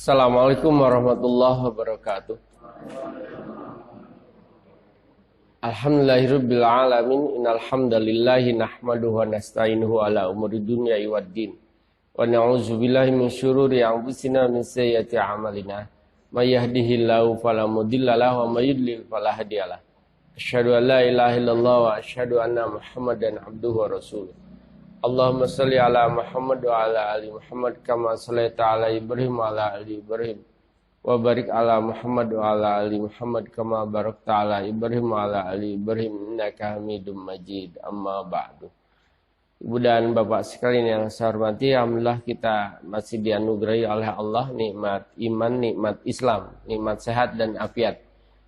Assalamualaikum warahmatullahi wabarakatuh. Alhamdulillahirabbil alamin, innal hamdalillahi nahmaduhu wa nasta'inuhu ala umuri dunya waddin. Wa na'udzubillahi min syururi anfusina min sayyiati a'malina. May yahdihillahu fala mudilla lahu wa may yudlil fala hadiyalah. Asyhadu an la ilaha illallah wa asyhadu anna Muhammadan abduhu wa rasuluh. Allahumma salli ala Muhammad wa ala ali Muhammad kama sallaita ala Ibrahim wa ala ali Ibrahim wa barik ala Muhammad wa ala ali Muhammad kama barakta ala Ibrahim wa ala ali Ibrahim innaka Hamidum Majid. Amma ba'du. Ibu dan Bapak sekalian yang saya hormati, alhamdulillah kita masih dianugerahi oleh Allah nikmat iman, nikmat Islam, nikmat sehat dan afiat,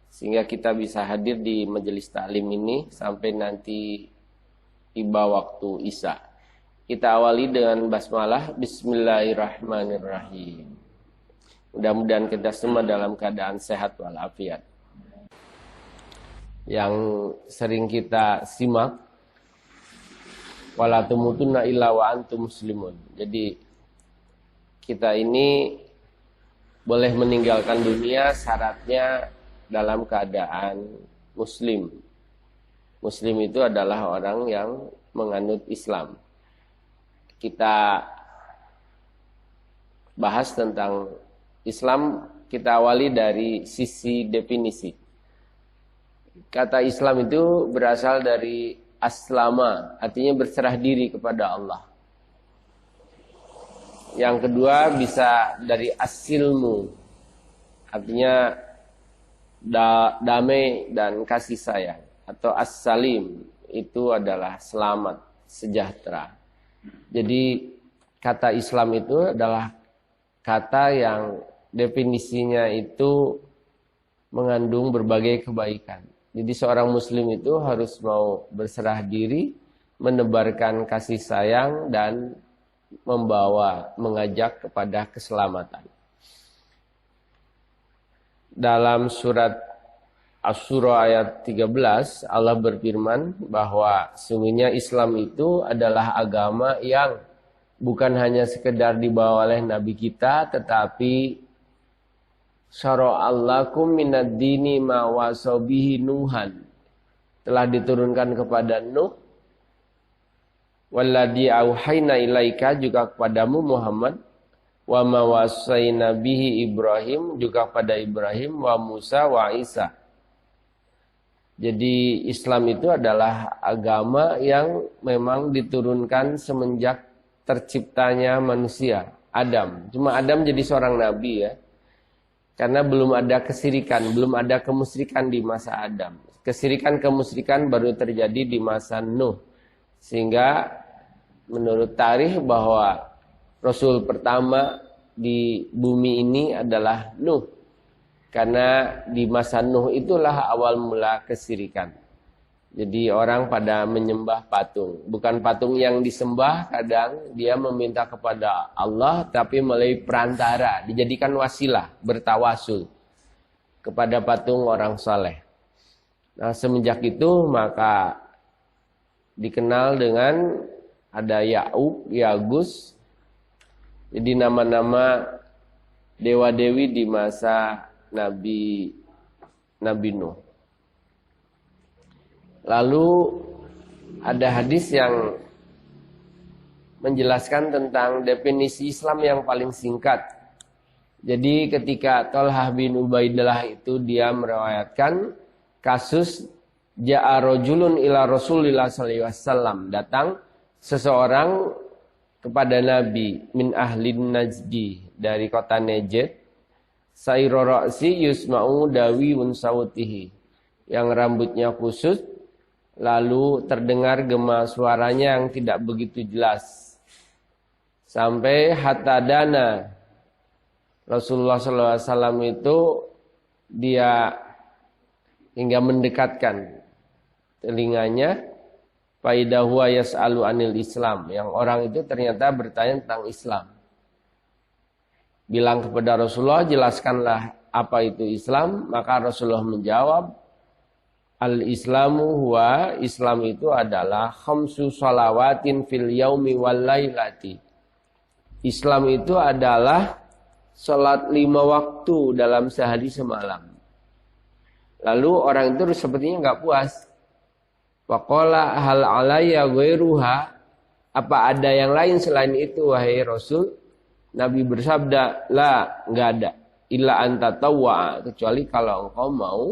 sehingga kita bisa hadir di majelis taklim ini sampai nanti tiba waktu Isya. Kita awali dengan basmalah. Bismillahirrahmanirrahim. Mudah-mudahan kita semua dalam keadaan sehat walafiat. Yang sering kita simak, wala tumutunna illa wa antum muslimun. Jadi kita ini boleh meninggalkan dunia syaratnya dalam keadaan muslim. Muslim itu adalah orang yang menganut Islam. Kita bahas tentang Islam, kita awali dari sisi definisi. Kata Islam itu berasal dari aslama, artinya berserah diri kepada Allah. Yang kedua bisa dari asilmu, artinya damai dan kasih sayang. Atau as-salim, itu adalah selamat, sejahtera. Jadi kata Islam itu adalah kata yang definisinya itu mengandung berbagai kebaikan. Jadi seorang muslim itu harus mau berserah diri, menebarkan kasih sayang dan mengajak kepada keselamatan. Dalam surat Asy-Syura ayat 13, Allah berfirman bahwa sesungguhnya Islam itu adalah agama yang bukan hanya sekedar dibawa oleh Nabi kita, tetapi syara'allakum minad dini ma wasabihi Nuhan, telah diturunkan kepada Nuh, walladzi auhayna ilaika, juga kepadamu Muhammad, wa ma wasaina bihi Ibrahim, juga pada Ibrahim, wa Musa wa Isa. Jadi Islam itu adalah agama yang memang diturunkan semenjak terciptanya manusia, Adam. Cuma Adam jadi seorang nabi ya. Karena belum ada kesirikan, belum ada kemusyrikan di masa Adam. Kesirikan kemusyrikan baru terjadi di masa Nuh. Sehingga menurut tarikh bahwa Rasul pertama di bumi ini adalah Nuh. Karena di masa Nuh itulah awal mula kesirikan. Jadi orang pada menyembah patung. Bukan patung yang disembah, kadang dia meminta kepada Allah, tapi melalui perantara. Dijadikan wasilah, bertawasul kepada patung orang saleh. Nah semenjak itu maka dikenal dengan ada Ya'uq, Yagus. Jadi nama-nama dewa-dewi di masa Nabi Nuh. Lalu ada hadis yang menjelaskan tentang definisi Islam yang paling singkat. Jadi ketika Thalhah bin Ubaidillah itu dia meriwayatkan kasus ja'a rajulun ila Rasulillah sallallahu alaihi wasallam, datang seseorang kepada Nabi min ahlin Najdi, dari kota Najd. Sayro ra'si yusma'u dawiun sawtihi, yang rambutnya khusus, lalu terdengar gema suaranya yang tidak begitu jelas. Sampai hatta dana Rasulullah SAW itu dia hingga mendekatkan telinganya, faidahuwa yas'alu anil Islam, yang orang itu ternyata bertanya tentang Islam. Bilang kepada Rasulullah, jelaskanlah apa itu Islam. Maka Rasulullah menjawab, al-Islamu huwa, Islam itu adalah khamsu shalawatin fil yaumi wal lailati. Islam itu adalah sholat 5 waktu dalam sehari semalam. Lalu orang itu sepertinya nggak puas. Faqala hal alayya ghairuha, apa ada yang lain selain itu wahai Rasul? Nabi bersabda, la, nggak ada. Illa anta tawwa, kecuali kalau engkau mau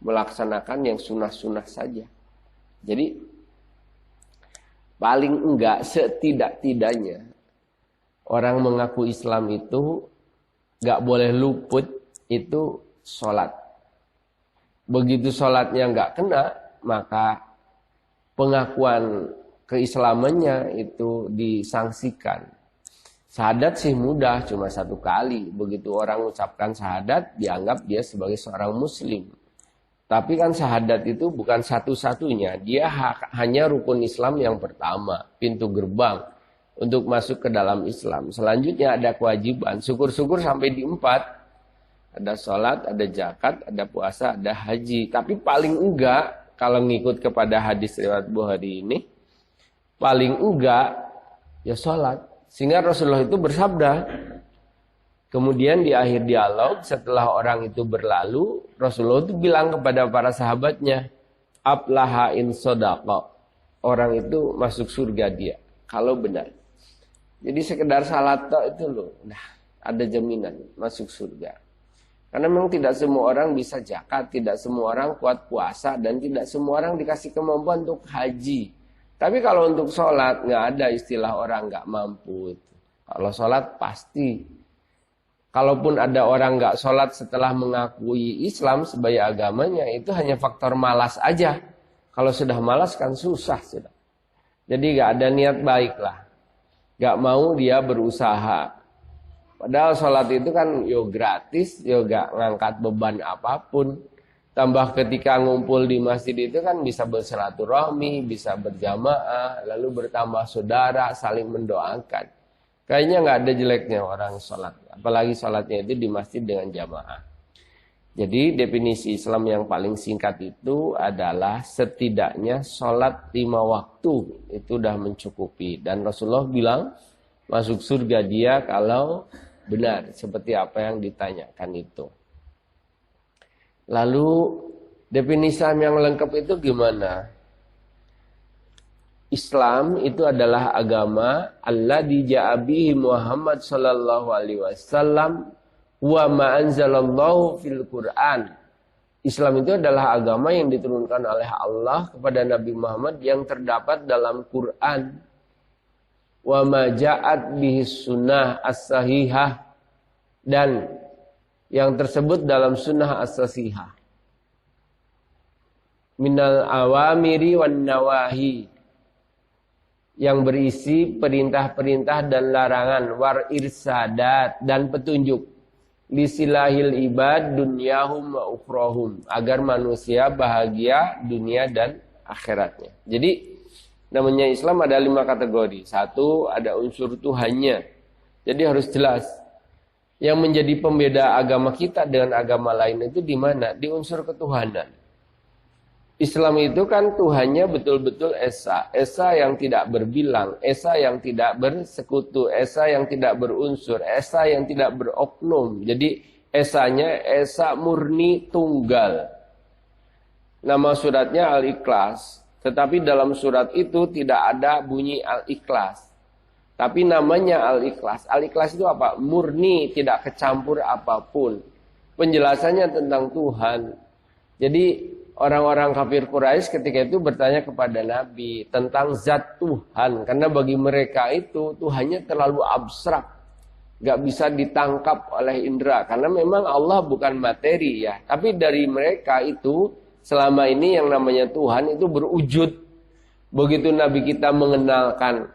melaksanakan yang sunnah-sunnah saja. Jadi paling enggak setidak-tidaknya orang mengaku Islam itu nggak boleh luput itu sholat. Begitu sholatnya nggak kena, maka pengakuan keislamannya itu disangsikan. Syahadat sih mudah, cuma 1 kali. Begitu orang ucapkan syahadat, dianggap dia sebagai seorang muslim. Tapi kan syahadat itu bukan satu-satunya. Dia hanya rukun Islam yang pertama, pintu gerbang untuk masuk ke dalam Islam. Selanjutnya ada kewajiban, syukur-syukur sampai di 4. Ada sholat, ada zakat, ada puasa, ada haji. Tapi paling enggak, kalau ngikut kepada hadis riwayat Bukhari ini, paling enggak ya sholat. Sehingga Rasulullah itu bersabda, kemudian di akhir dialog setelah orang itu berlalu, Rasulullah itu bilang kepada para sahabatnya, aflaha in sodaqa, orang itu masuk surga dia kalau benar. Jadi sekedar salat itu loh, nah ada jaminan masuk surga. Karena memang tidak semua orang bisa zakat, tidak semua orang kuat puasa, dan tidak semua orang dikasih kemampuan untuk haji. Tapi kalau untuk sholat, nggak ada istilah orang nggak mampu. Kalau sholat pasti. Kalaupun ada orang nggak sholat setelah mengakui Islam sebagai agamanya, itu hanya faktor malas aja. Kalau sudah malas kan susah sudah. Jadi nggak ada niat baik lah. Nggak mau dia berusaha. Padahal sholat itu kan yo gratis, yo gak ngangkat beban apapun. Tambah ketika ngumpul di masjid itu kan bisa bersilaturahmi, bisa berjamaah, lalu bertambah saudara, saling mendoakan. Kayaknya gak ada jeleknya orang sholat. Apalagi sholatnya itu di masjid dengan jamaah. Jadi definisi Islam yang paling singkat itu adalah setidaknya sholat 5 waktu. Itu udah mencukupi. Dan Rasulullah bilang masuk surga dia kalau benar seperti apa yang ditanyakan itu. Lalu definisi yang lengkap itu gimana? Islam itu adalah agama alladzi ja'a bihi Muhammad sallallahu alaihi wasallam wa ma anzalallahu fil Qur'an. Islam itu adalah agama yang diturunkan oleh Allah kepada Nabi Muhammad yang terdapat dalam Quran. Wa ma ja'at bihi sunnah as-sahihah, dan yang tersebut dalam sunnah as-sahihah minal awamiri wan nawahi, yang berisi perintah-perintah dan larangan, war irsadat, dan petunjuk, lisilahil ibad dunyahum wa ukhrahum, agar manusia bahagia dunia dan akhiratnya. Jadi namanya Islam ada 5 kategori. 1, ada unsur Tuhannya. Jadi harus jelas. Yang menjadi pembeda agama kita dengan agama lain itu di mana? Di unsur ketuhanan. Islam itu kan Tuhannya betul-betul Esa. Esa yang tidak berbilang. Esa yang tidak bersekutu. Esa yang tidak berunsur. Esa yang tidak beroknum. Jadi Esanya Esa murni tunggal. Nama suratnya Al-Ikhlas. Tetapi dalam surat itu tidak ada bunyi Al-Ikhlas. Tapi namanya Al-Ikhlas. Al-Ikhlas itu apa? Murni, tidak kecampur apapun. Penjelasannya tentang Tuhan. Jadi orang-orang kafir Quraisy ketika itu bertanya kepada Nabi tentang zat Tuhan. Karena bagi mereka itu Tuhannya terlalu abstrak. Gak bisa ditangkap oleh indera. Karena memang Allah bukan materi ya. Tapi dari mereka itu selama ini yang namanya Tuhan itu berwujud. Begitu Nabi kita mengenalkan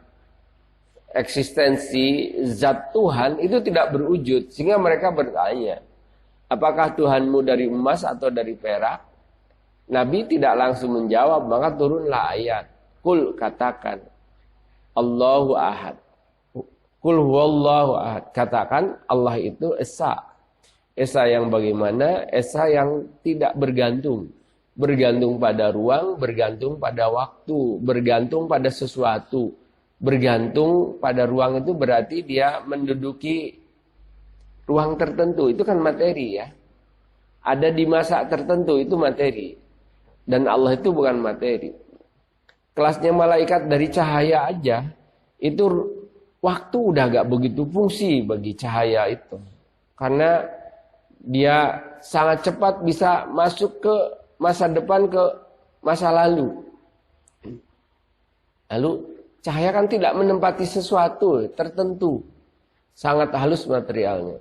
eksistensi zat Tuhan itu tidak berwujud. Sehingga mereka bertanya, apakah Tuhanmu dari emas atau dari perak? Nabi tidak langsung menjawab, maka turunlah ayat. Kul, katakan, Allahu ahad. Kul huwallahu ahad. Katakan Allah itu Esa. Esa yang bagaimana? Esa yang tidak bergantung. Bergantung pada ruang, bergantung pada waktu, bergantung pada sesuatu. Bergantung pada ruang itu berarti dia menduduki ruang tertentu, itu kan materi ya. Ada di masa tertentu, itu materi. Dan Allah itu bukan materi. Kelasnya malaikat dari cahaya aja, itu waktu udah gak begitu fungsi bagi cahaya itu. Karena dia sangat cepat bisa masuk ke masa depan, ke masa lalu. Lalu cahaya kan tidak menempati sesuatu tertentu. Sangat halus materialnya.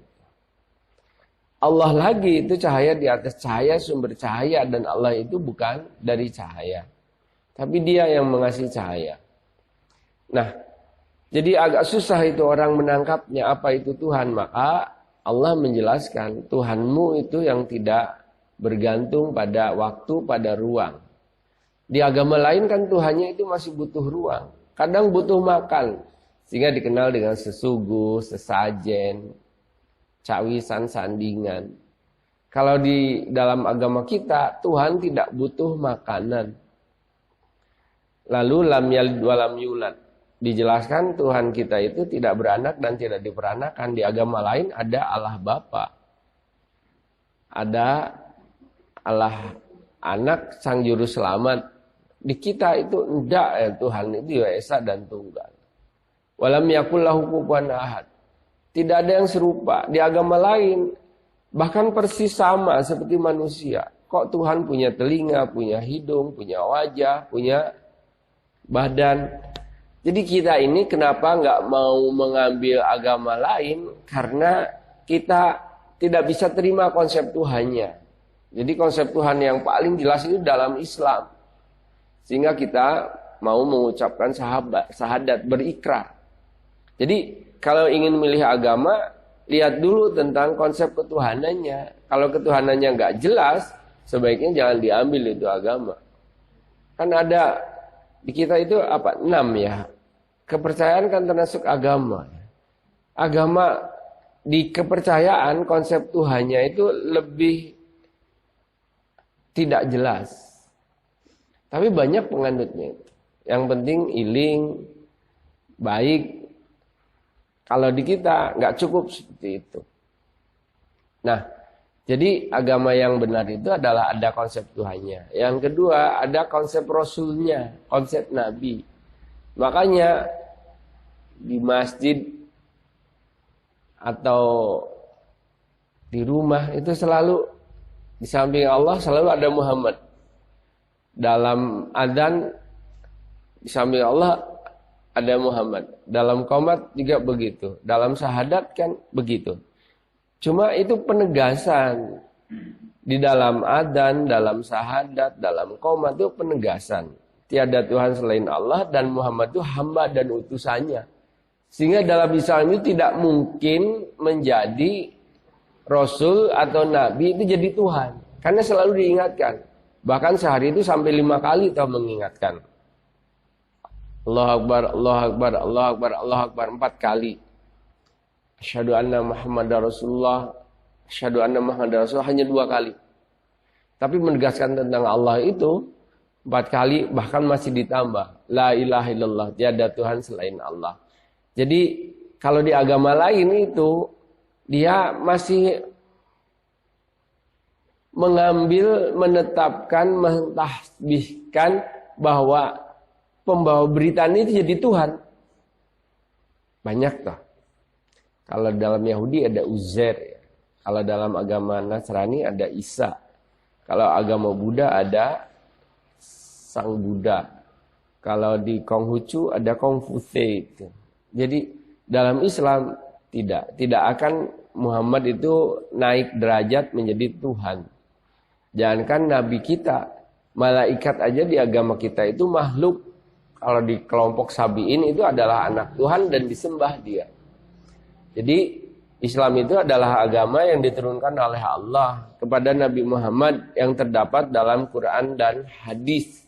Allah lagi itu cahaya di atas cahaya, sumber cahaya. Dan Allah itu bukan dari cahaya. Tapi dia yang mengasihi cahaya. Nah, jadi agak susah itu orang menangkapnya apa itu Tuhan. Maka Allah menjelaskan Tuhanmu itu yang tidak bergantung pada waktu, pada ruang. Di agama lain kan Tuhannya itu masih butuh ruang. Kadang butuh makan. Sehingga dikenal dengan sesuguh, sesajen, cawisan, sandingan. Kalau di dalam agama kita, Tuhan tidak butuh makanan. Lalu lam yalid wa lam yulad. Dijelaskan Tuhan kita itu tidak beranak dan tidak diperanakan. Di agama lain ada Allah Bapa. Ada Allah Anak, Sang Juru Selamat. Di kita itu enggak ya, Tuhan itu ya Esa dan Tunggal. Walam yakul lahu kufuwan ahad. Tidak ada yang serupa. Di agama lain bahkan persis sama seperti manusia. Kok Tuhan punya telinga, punya hidung, punya wajah, punya badan. Jadi kita ini kenapa nggak mau mengambil agama lain? Karena kita tidak bisa terima konsep Tuhannya. Jadi konsep Tuhan yang paling jelas itu dalam Islam. Sehingga kita mau mengucapkan syahadat, berikrar. Jadi kalau ingin milih agama, lihat dulu tentang konsep ketuhanannya. Kalau ketuhanannya nggak jelas, sebaiknya jangan diambil itu agama. Kan ada di kita itu apa? 6 ya. Kepercayaan kan termasuk agama. Agama di kepercayaan konsep Tuhannya itu lebih tidak jelas. Tapi banyak penganutnya. Yang penting iling, baik. Kalau di kita nggak cukup seperti itu. Nah, jadi agama yang benar itu adalah ada konsep Tuhannya. Yang kedua, ada konsep Rasulnya, konsep Nabi. Makanya di masjid atau di rumah itu selalu di samping Allah selalu ada Muhammad. Dalam adzan di samping Allah ada Muhammad. Dalam qomat juga begitu. Dalam syahadat kan begitu. Cuma itu penegasan. Di dalam adzan, dalam syahadat, dalam qomat itu penegasan. Tiada Tuhan selain Allah dan Muhammad itu hamba dan utusannya. Sehingga dalam Islam itu tidak mungkin menjadi Rasul atau Nabi itu jadi Tuhan. Karena selalu diingatkan. Bahkan sehari itu sampai 5 kali tahu mengingatkan. Allahu Akbar, Allahu Akbar, Allahu Akbar, Allahu Akbar 4 kali. Asyhadu anna Muhammadar Rasulullah, asyhadu anna Muhammadar Rasulullah hanya 2 kali. Tapi menegaskan tentang Allah itu 4 kali, bahkan masih ditambah. La ilaha illallah, tiada Tuhan selain Allah. Jadi kalau di agama lain itu dia masih mengambil, menetapkan, mentahbihkan bahwa pembawa berita ini jadi Tuhan. Banyak toh. Kalau dalam Yahudi ada Uzair ya. Kalau dalam agama Nasrani ada Isa. Kalau agama Buddha ada Sang Buddha. Kalau di Konghucu ada Kongfutse. Jadi dalam Islam tidak akan Muhammad itu naik derajat menjadi Tuhan. Jangankan Nabi kita, malaikat aja di agama kita itu makhluk. Kalau di kelompok Sabi'in itu adalah anak Tuhan dan disembah dia. Jadi Islam itu adalah agama yang diturunkan oleh Allah kepada Nabi Muhammad yang terdapat dalam Quran dan hadis.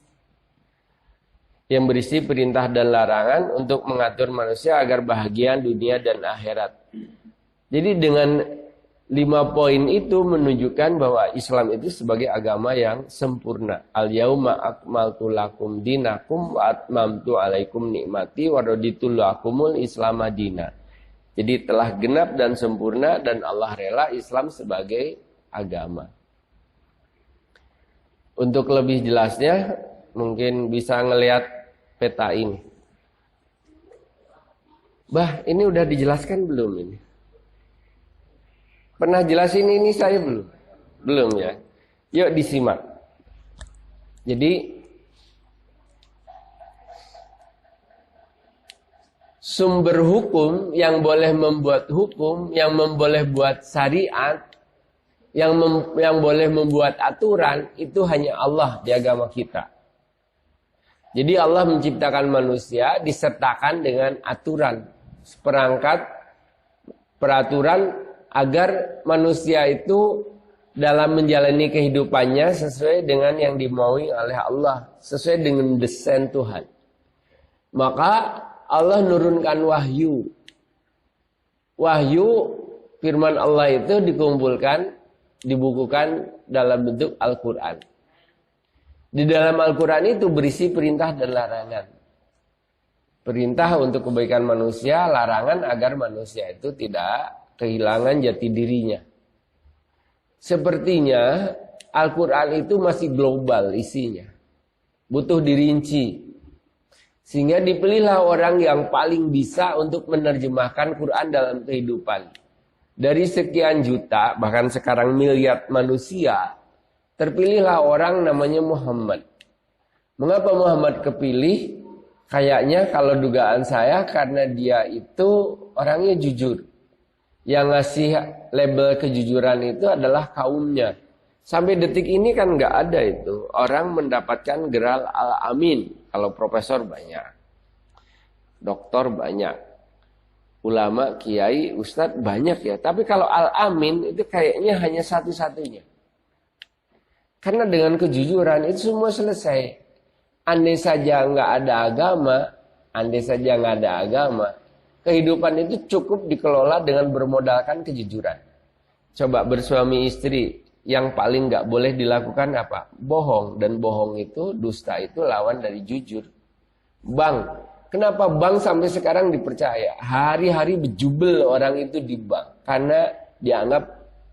Yang berisi perintah dan larangan untuk mengatur manusia agar bahagia dunia dan akhirat. Jadi dengan 5 poin itu menunjukkan bahwa Islam itu sebagai agama yang sempurna. Al-yauma akmaltu lakum dinakum wa atmamtu alaikum nikmati wa raditu lakumul Islam madina. Jadi telah genap dan sempurna dan Allah rela Islam sebagai agama. Untuk lebih jelasnya mungkin bisa ngelihat peta ini. Bah, ini udah dijelaskan belum ini? Pernah jelasin ini saya belum? Belum ya. Yuk disimak. Jadi sumber hukum yang boleh membuat hukum, yang boleh buat syariat, yang boleh membuat aturan, itu hanya Allah di agama kita. Jadi Allah menciptakan manusia disertakan dengan aturan, seperangkat peraturan agar manusia itu dalam menjalani kehidupannya sesuai dengan yang dimaui oleh Allah, sesuai dengan desain Tuhan. Maka Allah nurunkan wahyu. Wahyu firman Allah itu dikumpulkan, dibukukan dalam bentuk Al-Quran. Di dalam Al-Quran itu berisi perintah dan larangan. Perintah untuk kebaikan manusia, larangan agar manusia itu tidak kehilangan jati dirinya. Sepertinya Al-Quran itu masih global isinya. Butuh dirinci. Sehingga dipilihlah orang yang paling bisa untuk menerjemahkan Quran dalam kehidupan. Dari sekian juta, bahkan sekarang miliar manusia, terpilihlah orang namanya Muhammad. Mengapa Muhammad kepilih? Kayaknya kalau dugaan saya karena dia itu orangnya jujur. Yang ngasih label kejujuran itu adalah kaumnya. Sampai detik ini kan nggak ada itu. Orang mendapatkan gelar Al-Amin. Kalau profesor banyak. Doktor banyak. Ulama, kiai, ustadz banyak ya. Tapi kalau Al-Amin itu kayaknya hanya satu-satunya. Karena dengan kejujuran itu semua selesai. Andai saja nggak ada agama, kehidupan itu cukup dikelola dengan bermodalkan kejujuran. Coba bersuami istri, yang paling nggak boleh dilakukan apa? Bohong. Dan bohong itu, dusta itu lawan dari jujur. Bank. Kenapa bank sampai sekarang dipercaya? Hari-hari bejubel orang itu di bank. Karena dianggap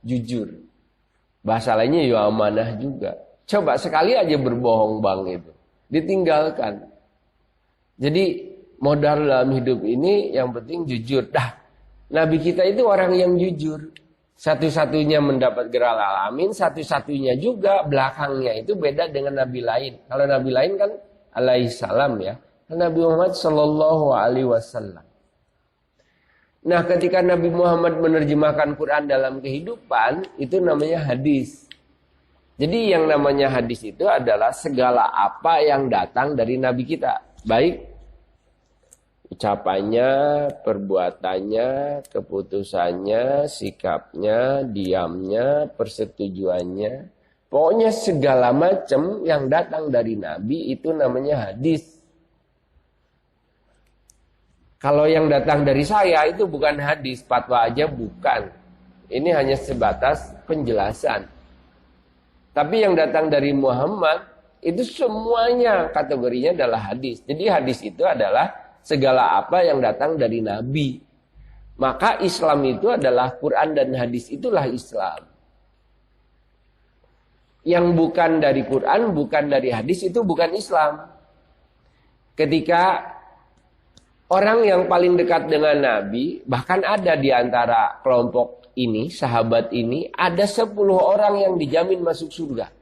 jujur. Bahasa lainnya ya amanah juga. Coba sekali aja berbohong bank itu. Ditinggalkan. Jadi modal dalam hidup ini yang penting jujur. Nabi kita itu orang yang jujur. Satu-satunya mendapat gelar Al-Amin, satu-satunya juga belakangnya itu beda dengan nabi lain. Kalau nabi lain kan alaihi salam ya. Nabi Muhammad sallallahu alaihi wasallam. Nah, ketika Nabi Muhammad menerjemahkan Quran dalam kehidupan, itu namanya hadis. Jadi yang namanya hadis itu adalah segala apa yang datang dari nabi kita. Baik ucapannya, perbuatannya, keputusannya, sikapnya, diamnya, persetujuannya. Pokoknya segala macam yang datang dari Nabi itu namanya hadis. Kalau yang datang dari saya itu bukan hadis, fatwa aja bukan. Ini hanya sebatas penjelasan. Tapi yang datang dari Muhammad itu semuanya kategorinya adalah hadis. Jadi hadis itu adalah segala apa yang datang dari Nabi. Maka Islam itu adalah Quran dan hadis, itulah Islam. Yang bukan dari Quran, bukan dari hadis, itu bukan Islam. Ketika orang yang paling dekat dengan Nabi, bahkan ada di antara kelompok ini, sahabat ini, ada 10 orang yang dijamin masuk surga.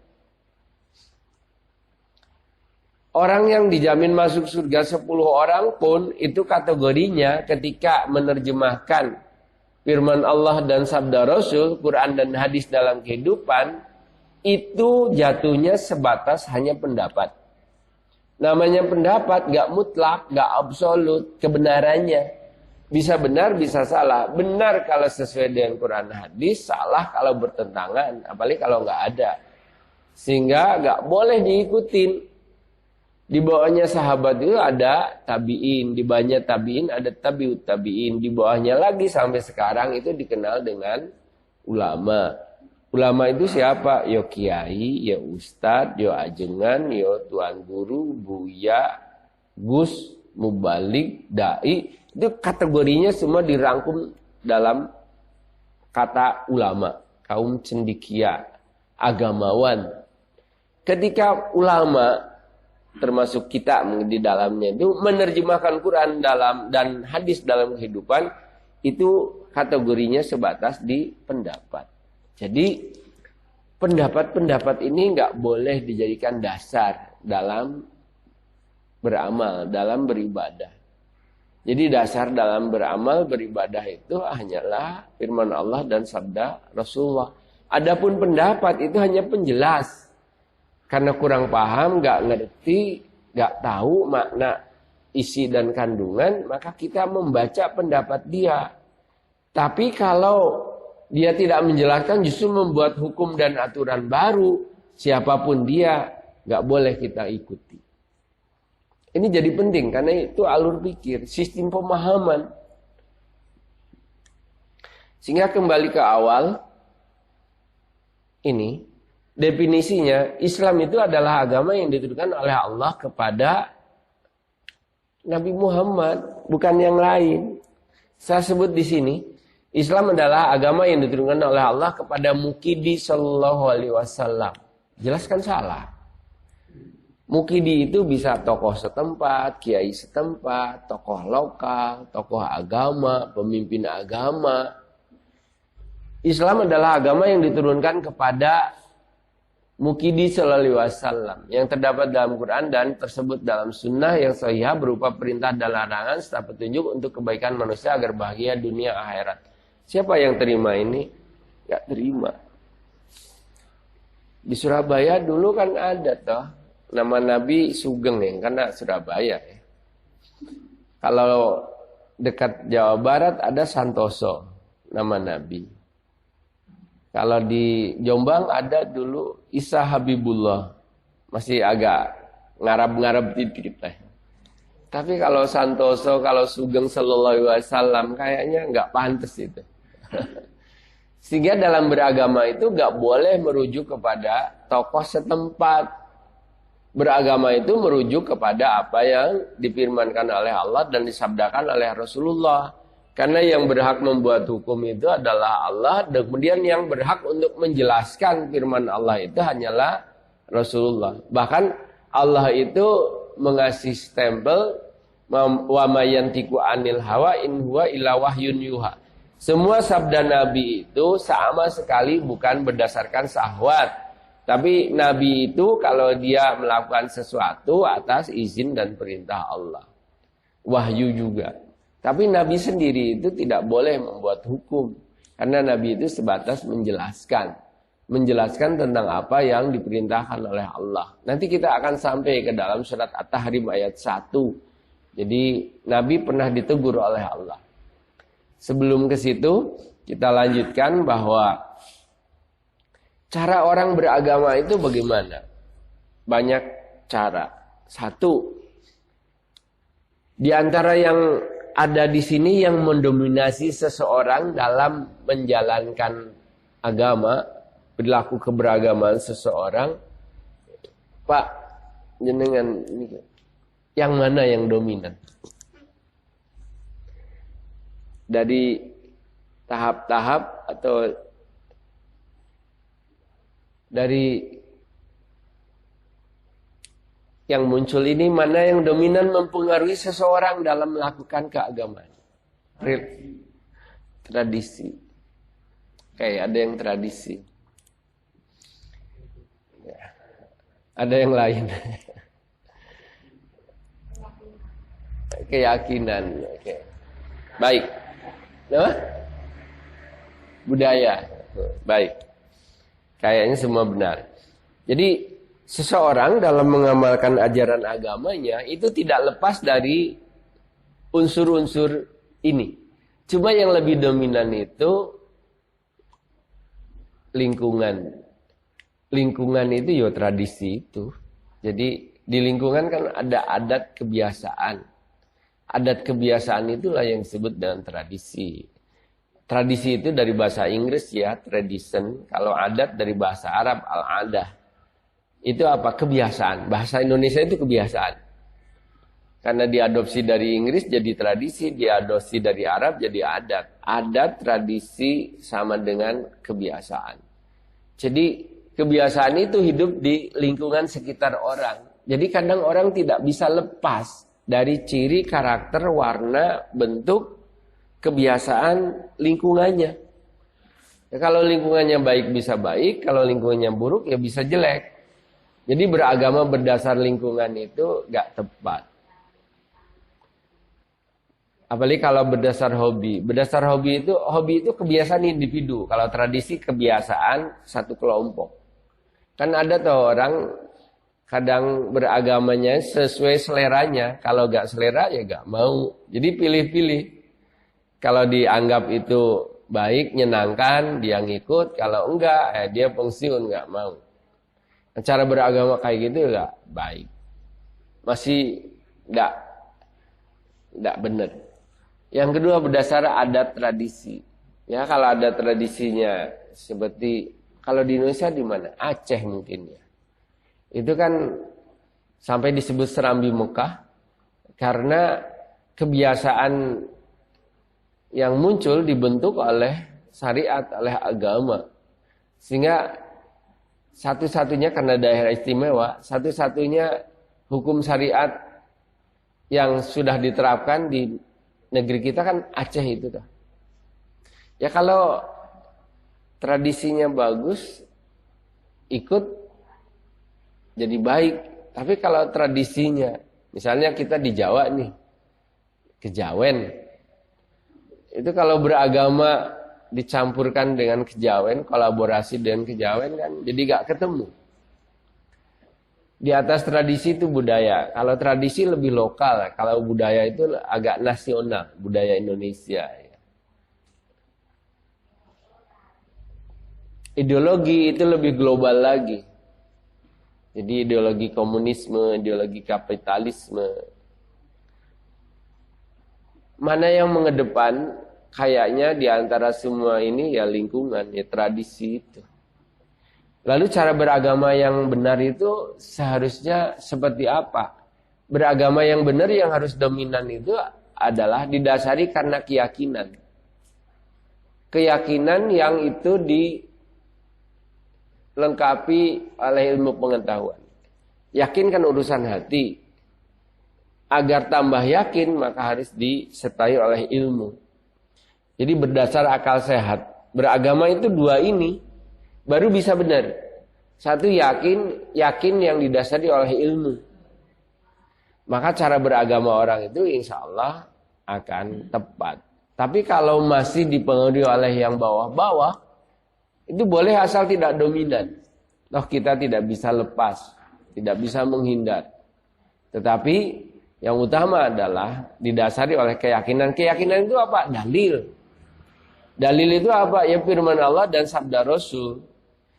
Orang yang dijamin masuk surga 10 orang pun itu kategorinya ketika menerjemahkan firman Allah dan sabda Rasul, Quran dan hadis dalam kehidupan, itu jatuhnya sebatas hanya pendapat. Namanya pendapat gak mutlak, gak absolut kebenarannya. Bisa benar, bisa salah. Benar kalau sesuai dengan Quran hadis, salah kalau bertentangan, apalagi kalau gak ada. Sehingga gak boleh diikutin. Di bawahnya sahabat itu ada tabi'in, di bawahnya tabi'in ada tabi'ut tabi'in, di bawahnya lagi sampai sekarang itu dikenal dengan ulama. Ulama itu siapa? Yo kiai, yo ustadz, yo ajengan, yo tuan guru, buya, gus, mubalik, dai. Itu kategorinya semua dirangkum dalam kata ulama, kaum cendekia, agamawan. Ketika ulama termasuk kita di dalamnya itu menerjemahkan Quran dan hadis dalam kehidupan, itu kategorinya sebatas di pendapat. Jadi pendapat-pendapat ini nggak boleh dijadikan dasar dalam beramal, dalam beribadah. Jadi dasar dalam beramal, beribadah itu hanyalah firman Allah dan sabda Rasulullah. Adapun pendapat itu hanya penjelas. Karena kurang paham, nggak ngerti, nggak tahu makna isi dan kandungan, maka kita membaca pendapat dia. Tapi kalau dia tidak menjelaskan, justru membuat hukum dan aturan baru, siapapun dia, nggak boleh kita ikuti. Ini jadi penting, karena itu alur pikir, sistem pemahaman. Sehingga kembali ke awal, ini, definisinya, Islam itu adalah agama yang diturunkan oleh Allah kepada Nabi Muhammad, bukan yang lain. Saya sebut di sini, Islam adalah agama yang diturunkan oleh Allah kepada Mukidi Sallallahu Alaihi Wasallam. Jelaskan salah. Mukidi itu bisa tokoh setempat, kiai setempat, tokoh lokal, tokoh agama, pemimpin agama. Islam adalah agama yang diturunkan kepada Mukidi Sallallahu Alaihi Wasallam yang terdapat dalam Quran dan tersebut dalam sunnah yang sahih berupa perintah dan larangan serta petunjuk untuk kebaikan manusia agar bahagia dunia akhirat. Siapa yang terima ini? Gak terima. Di Surabaya dulu kan ada toh nama Nabi Sugeng ya, karena Surabaya ya. Kalau dekat Jawa Barat ada Santoso nama Nabi. Kalau di Jombang ada dulu Isa Habibullah. Masih agak ngarap-ngarap dikit lah. Tapi kalau Santoso, kalau Sugeng Sallallahu Alaihi Wasallam kayaknya nggak pantas itu. Sehingga dalam beragama itu nggak boleh merujuk kepada tokoh setempat. Beragama itu merujuk kepada apa yang difirmankan oleh Allah dan disabdakan oleh Rasulullah. Karena yang berhak membuat hukum itu adalah Allah, dan kemudian yang berhak untuk menjelaskan firman Allah itu hanyalah Rasulullah. Bahkan Allah itu mengasih stempel wa mayantiku anil hawa in huwa illa wahyun yuha. Semua sabda Nabi itu sama sekali bukan berdasarkan syahwat. Tapi Nabi itu kalau dia melakukan sesuatu atas izin dan perintah Allah. Wahyu juga. Tapi Nabi sendiri itu tidak boleh membuat hukum. Karena Nabi itu sebatas menjelaskan. Menjelaskan tentang apa yang diperintahkan oleh Allah. Nanti kita akan sampai ke dalam surat At-Tahrim ayat 1. Jadi Nabi pernah ditegur oleh Allah. Sebelum ke situ kita lanjutkan bahwa cara orang beragama itu bagaimana? Banyak cara. Satu, di antara yang ada di sini yang mendominasi seseorang dalam menjalankan agama, perilaku keberagaman seseorang, Pak, jenengan ini, yang mana yang dominan? Dari tahap-tahap atau dari yang muncul ini, mana yang dominan mempengaruhi seseorang dalam melakukan keagamaan? Tradisi. Kayak ada yang tradisi. Ya. Ada yang lain. Keyakinan. Oke. Baik. Nah, budaya. Baik. Kayaknya semua benar. Jadi seseorang dalam mengamalkan ajaran agamanya itu tidak lepas dari unsur-unsur ini. Cuma yang lebih dominan itu lingkungan. Lingkungan itu ya tradisi itu. Jadi di lingkungan kan ada adat kebiasaan. Adat kebiasaan itulah yang disebut dengan tradisi. Tradisi itu dari bahasa Inggris ya, tradition. Kalau adat dari bahasa Arab, al-adah. Itu apa? Kebiasaan. Bahasa Indonesia itu kebiasaan. Karena diadopsi dari Inggris jadi tradisi, diadopsi dari Arab jadi adat. Adat, tradisi sama dengan kebiasaan. Jadi kebiasaan itu hidup di lingkungan sekitar orang. Jadi kadang orang tidak bisa lepas dari ciri, karakter, warna, bentuk, kebiasaan lingkungannya. Ya, kalau lingkungannya baik bisa baik, kalau lingkungannya buruk ya bisa jelek. Jadi beragama berdasar lingkungan itu gak tepat. Apalagi kalau berdasar hobi. Berdasar hobi itu kebiasaan individu. Kalau tradisi kebiasaan satu kelompok. Kan ada tuh orang kadang beragamanya sesuai seleranya. Kalau gak selera ya gak mau. Jadi pilih-pilih. Kalau dianggap itu baik, menyenangkan, dia ngikut. Kalau enggak, dia pensiun, gak mau. Cara beragama kayak gitu gak baik. Masih gak benar. Yang kedua berdasar adat tradisi. Ya, kalau ada tradisinya seperti kalau di Indonesia di mana? Aceh mungkin ya. Itu kan sampai disebut Serambi Mekah karena kebiasaan yang muncul dibentuk oleh syariat, oleh agama. Sehingga satu-satunya karena daerah istimewa, satu-satunya hukum syariat yang sudah diterapkan di negeri kita kan Aceh itu tuh. Ya kalau tradisinya bagus, ikut jadi baik. Tapi kalau tradisinya, misalnya kita di Jawa nih, kejawen. Itu kalau beragama dicampurkan dengan kejawen, kolaborasi dengan kejawen kan jadi gak ketemu. Di atas tradisi itu budaya. Kalau tradisi lebih lokal, kalau budaya itu agak nasional, budaya Indonesia. Ideologi itu lebih global lagi. Jadi ideologi komunisme, ideologi kapitalisme. Mana yang mengedepan? Kayaknya di antara semua ini ya lingkungan, ya tradisi itu. Lalu cara beragama yang benar itu seharusnya seperti apa? Beragama yang benar yang harus dominan itu adalah didasari karena keyakinan. Keyakinan yang itu dilengkapi oleh ilmu pengetahuan. Yakin kan urusan hati. Agar tambah yakin maka harus disertai oleh ilmu. Jadi berdasar akal sehat. Beragama itu dua ini baru bisa benar. Satu yakin yang didasari oleh ilmu. Maka cara beragama orang itu insya Allah akan tepat. Tapi kalau masih dipengaruhi oleh yang bawah-bawah, itu boleh asal tidak dominan. Toh kita tidak bisa lepas, tidak bisa menghindar. Tetapi yang utama adalah didasari oleh keyakinan. Keyakinan itu apa? Dalil. Dalil itu apa? Ya firman Allah dan sabda Rasul.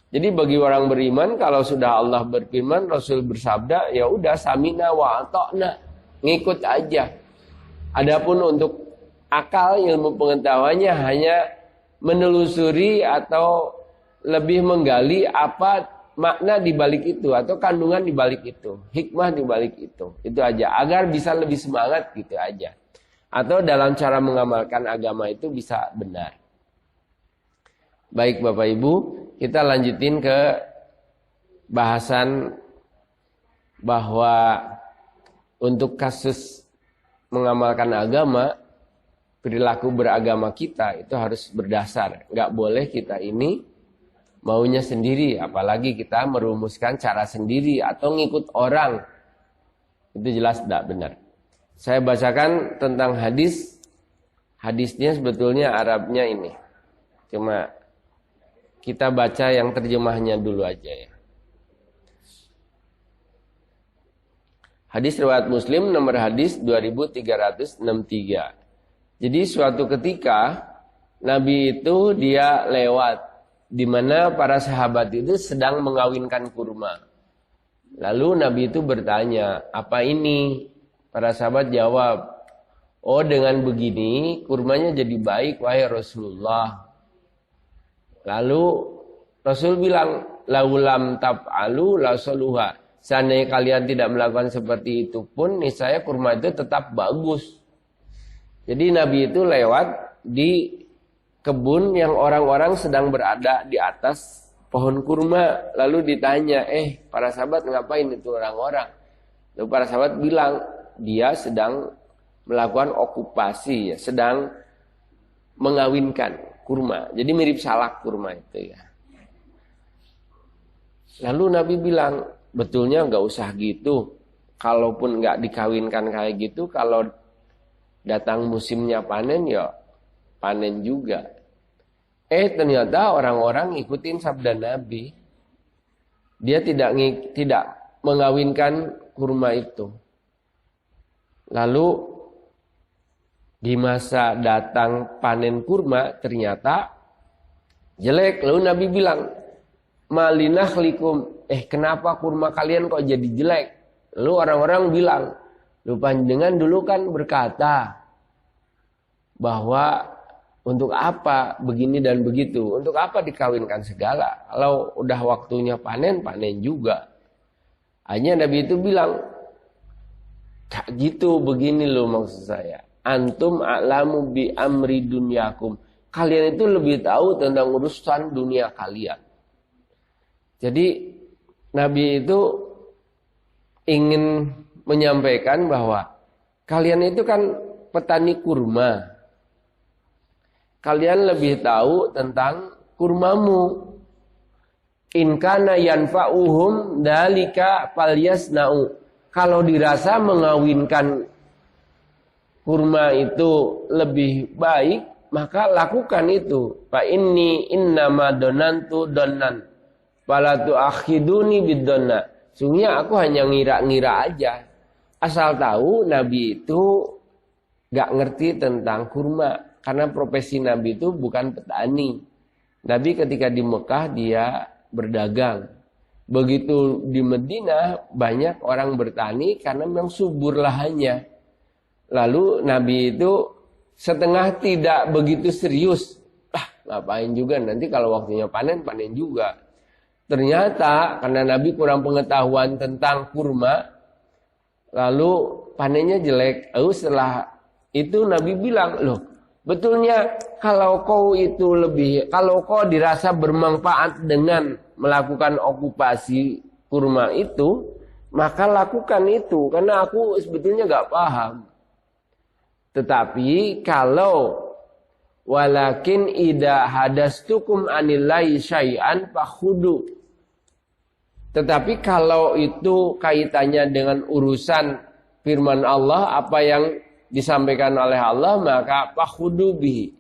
Jadi bagi orang beriman kalau sudah Allah berfirman, Rasul bersabda, ya udah samina wa ata'na, ngikut aja. Adapun untuk akal, ilmu pengetahuannya hanya menelusuri atau lebih menggali apa makna di balik itu atau kandungan di balik itu, hikmah di balik itu. Itu aja agar bisa lebih semangat gitu aja. Atau dalam cara mengamalkan agama itu bisa benar. Baik Bapak Ibu, kita lanjutin ke bahasan bahwa untuk kasus mengamalkan agama, perilaku beragama kita itu harus berdasar. Nggak boleh kita ini maunya sendiri, apalagi kita merumuskan cara sendiri atau ngikut orang. Itu jelas tidak benar. Saya bacakan tentang hadis. Hadisnya sebetulnya Arabnya ini. Cuma kita baca yang terjemahnya dulu aja ya. Hadis riwayat Muslim nomor hadis 2363. Jadi suatu ketika Nabi itu dia lewat di mana para sahabat itu sedang mengawinkan kurma. Lalu Nabi itu bertanya, "Apa ini?" Para sahabat jawab, "Oh, dengan begini kurmanya jadi baik wahai Rasulullah." Lalu Rasul bilang, "Laulam tab'alu la saluha." seandainya kalian tidak melakukan seperti itu pun, niscaya kurma itu tetap bagus. Jadi Nabi itu lewat di kebun yang orang-orang sedang berada di atas pohon kurma. Lalu ditanya, para sahabat ngapain itu orang-orang? Lalu para sahabat bilang, dia sedang melakukan okupasi, ya, sedang mengawinkan kurma. Jadi mirip salak kurma itu ya. Lalu Nabi bilang, betulnya nggak usah gitu. Kalaupun nggak dikawinkan kayak gitu, kalau datang musimnya panen ya panen juga. Ternyata orang-orang ngikutin sabda Nabi. Dia tidak mengawinkan kurma itu. Lalu di masa datang panen kurma ternyata jelek. Lalu Nabi bilang, malinahlikum, kenapa kurma kalian kok jadi jelek? Lalu orang-orang bilang, lu panjenengan dulu kan berkata bahwa untuk apa begini dan begitu, untuk apa dikawinkan segala, kalau udah waktunya panen, panen juga. Hanya Nabi itu bilang, tak gitu, begini loh maksud saya, antum a'lamu bi amri dunyakum, kalian itu lebih tahu tentang urusan dunia kalian. Jadi Nabi itu ingin menyampaikan bahwa kalian itu kan petani kurma. Kalian lebih tahu tentang kurmamu. In kana yanfa'uhum dalika falyasna'u. Kalau dirasa mengawinkan kurma itu lebih baik, maka lakukan itu. Fa inni innama donantu donan. Fala tu'akhiduni bidonna. Sungguhnya aku hanya ngira-ngira aja. Asal tahu Nabi itu gak ngerti tentang kurma. Karena profesi Nabi itu bukan petani. Nabi ketika di Mekah dia berdagang. Begitu di Madinah banyak orang bertani karena memang subur lahannya. Lalu Nabi itu setengah tidak begitu serius. Ngapain juga nanti kalau waktunya panen, panen juga. Ternyata karena Nabi kurang pengetahuan tentang kurma, lalu panennya jelek. Lalu setelah itu Nabi bilang, loh, betulnya kalau kau dirasa bermanfaat dengan melakukan okupasi kurma itu, maka lakukan itu, karena aku sebetulnya gak paham. Tetapi kalau walakin idza hadastukum anillahi syai'an fakhudu. Tetapi kalau itu kaitannya dengan urusan firman Allah, apa yang disampaikan oleh Allah, maka fakhudu bihi.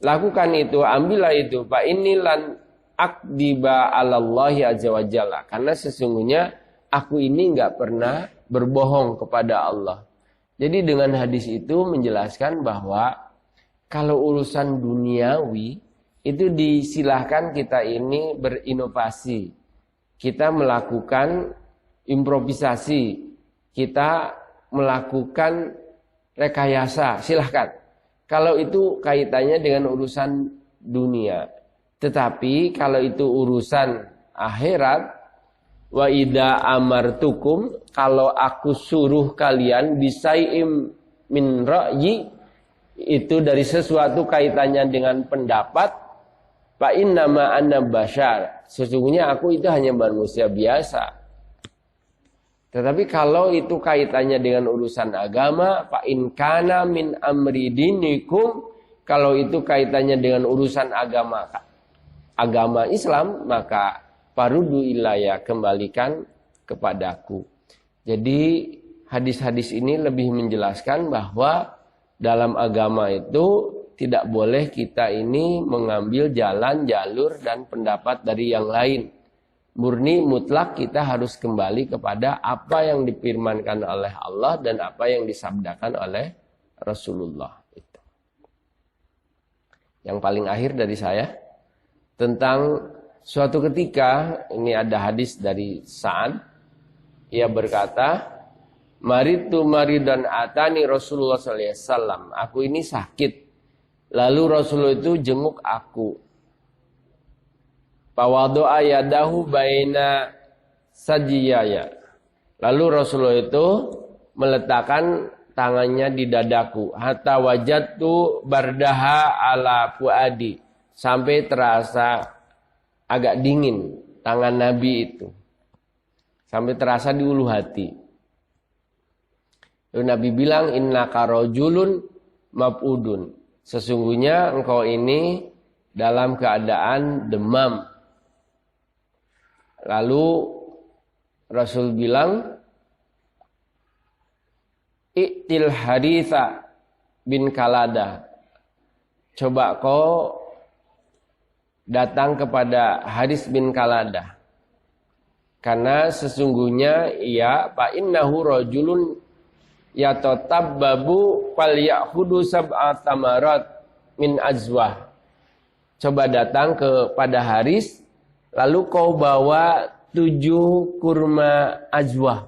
Lakukan itu, ambillah itu. Fa innilan akdiba 'alallahi azza wa jalla. Karena sesungguhnya aku ini enggak pernah berbohong kepada Allah. Jadi dengan hadis itu menjelaskan bahwa kalau urusan duniawi itu disilahkan kita ini berinovasi. Kita melakukan improvisasi, kita melakukan rekayasa, silahkan. Kalau itu kaitannya dengan urusan dunia. Tetapi kalau itu urusan akhirat, wa idza amartukum, kalau aku suruh kalian bisai'im min ra'yi, itu dari sesuatu kaitannya dengan pendapat, fa innama anna bashar, sesungguhnya aku itu hanya manusia biasa. Tetapi kalau itu kaitannya dengan urusan agama, fa in kana min amri dinikum, kalau itu kaitannya dengan urusan agama Islam, maka farudu ilaya, kembalikan kepadaku. Jadi hadis-hadis ini lebih menjelaskan bahwa dalam agama itu tidak boleh kita ini mengambil jalan, jalur, dan pendapat dari yang lain. Murni mutlak kita harus kembali kepada apa yang difirmankan oleh Allah dan apa yang disabdakan oleh Rasulullah. Itu. Yang paling akhir dari saya, tentang suatu ketika, ini ada hadis dari Sa'ad, ia berkata, maritu maridan atani Rasulullah SAW, aku ini sakit. Lalu Rasulullah itu jenguk aku. Fawadu'a yadahu baina sajiyaya. Lalu Rasulullah itu meletakkan tangannya di dadaku. Hatta wajadtu bardaha ala fuadi. Sampai terasa agak dingin tangan Nabi itu. Sampai terasa di ulu hati. Lalu Nabi bilang, innaka rajulun mab'udun. Sesungguhnya engkau ini dalam keadaan demam. Lalu Rasul bilang, I'til Haritha bin Kalada. Coba kau datang kepada Haris bin Kalada. Karena sesungguhnya ia fa innahu rajulun yatatabbabu falyakhudhu sab'a tamarat min azwah. Coba datang kepada Haris, lalu kau bawa 7 kurma azwah.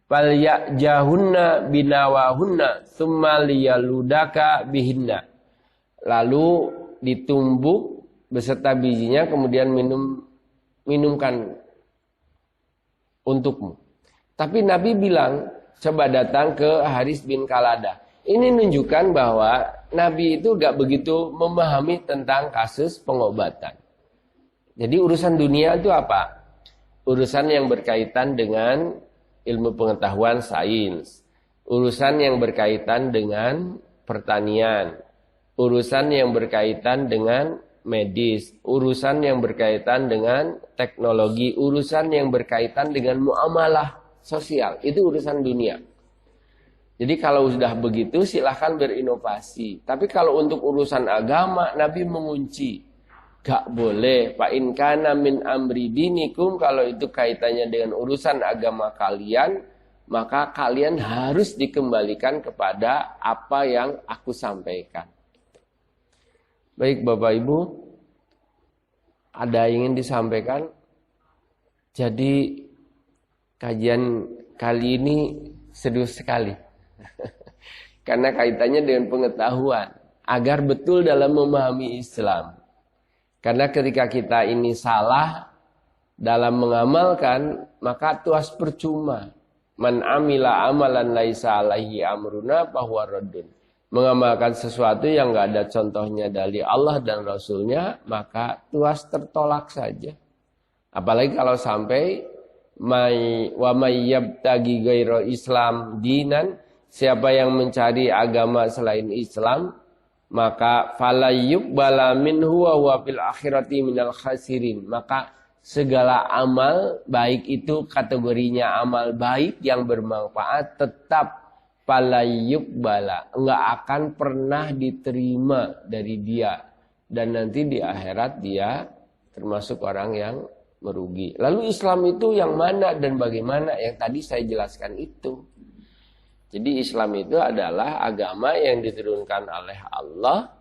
Falyajahunna binawahunna tsumma liyaludaka bihinna. Lalu ditumbuk beserta bijinya, kemudian minumkan untukmu. Tapi Nabi bilang, coba datang ke Haris bin Kalada. Ini menunjukkan bahwa Nabi itu gak begitu memahami tentang kasus pengobatan. Jadi urusan dunia itu apa? Urusan yang berkaitan dengan ilmu pengetahuan sains. Urusan yang berkaitan dengan pertanian. Urusan yang berkaitan dengan medis, urusan yang berkaitan dengan teknologi, urusan yang berkaitan dengan muamalah sosial, itu urusan dunia. Jadi kalau sudah begitu silahkan berinovasi. Tapi kalau untuk urusan agama, Nabi mengunci. Gak boleh, fa in kana min amri dinikum, kalau itu kaitannya dengan urusan agama kalian, maka kalian harus dikembalikan kepada apa yang aku sampaikan. Baik Bapak Ibu, ada yang ingin disampaikan? Jadi kajian kali ini serius sekali. Karena kaitannya dengan pengetahuan. Agar betul dalam memahami Islam. Karena ketika kita ini salah dalam mengamalkan, maka tuas percuma. Man amila amalan laisa alaihi amruna fahuwa raddun. Mengamalkan sesuatu yang enggak ada contohnya dari Allah dan Rasulnya, maka tuas tertolak saja. Apalagi kalau sampai wa may yabtagi ghaira Islam dinan, siapa yang mencari agama selain Islam, maka fala yuqbala minhu wa huwa fil akhirati minal khasirin. Maka segala amal baik itu kategorinya amal baik yang bermanfaat tetap fala yuqbala, enggak akan pernah diterima dari dia, dan nanti di akhirat dia termasuk orang yang merugi. Lalu Islam itu yang mana dan bagaimana? Yang tadi saya jelaskan itu. Jadi Islam itu adalah agama yang diturunkan oleh Allah,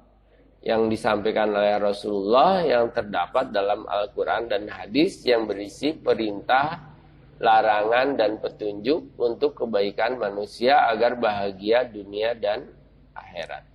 yang disampaikan oleh Rasulullah, yang terdapat dalam Al-Quran dan hadis, yang berisi perintah, larangan dan petunjuk untuk kebaikan manusia agar bahagia dunia dan akhirat.